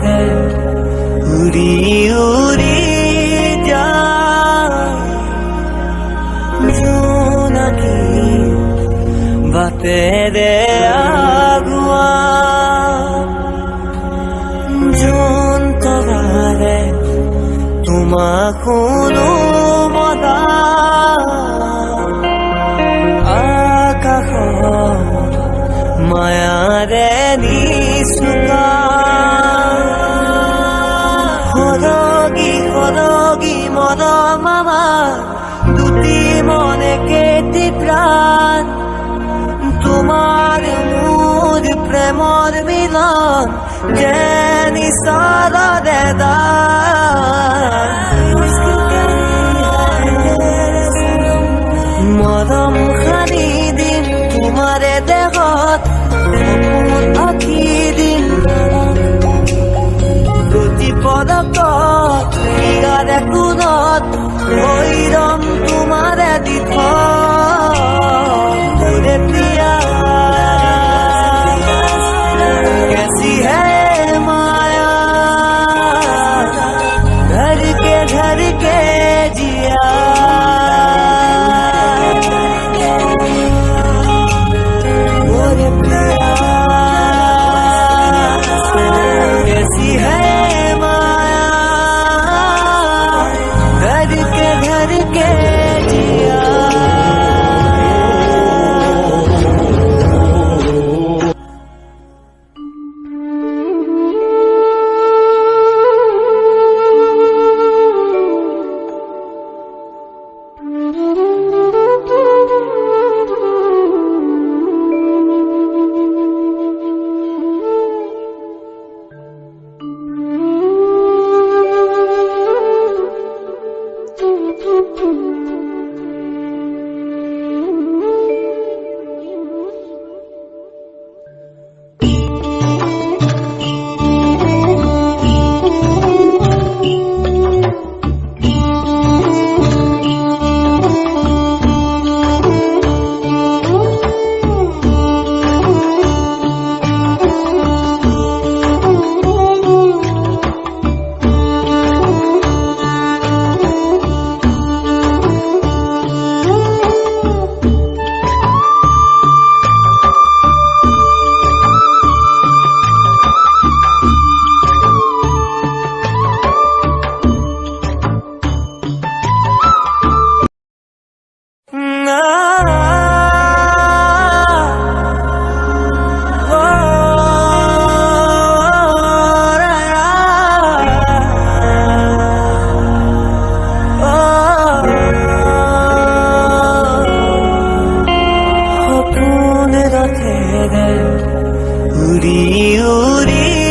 দে উড়ি উড়ি যায় জোনাকি বাতেৰে আগুৱা জোন তৰাৰে তোমাক শুনো মতা আকাশত মায়াৰে নিচুকা সৰগী সৰগী মৰম আমাৰ দুটি মনে কেটি প্ৰাণ তোমাৰ মোৰ প্ৰেমৰ মিলন যেন ইশাৰাৰে মৰম সানি দিম তোমাৰে দেহত সপোন আঁকি দিম প্ৰতি পদকত ইয়াৰে কোণত ভৈৰম তোমাৰে দিঠ মোৰে প্ৰিয়া कैसी है माया घर के जिया मोरे प्रिया कैसी है माया घर के जिया উড়ি উড়ি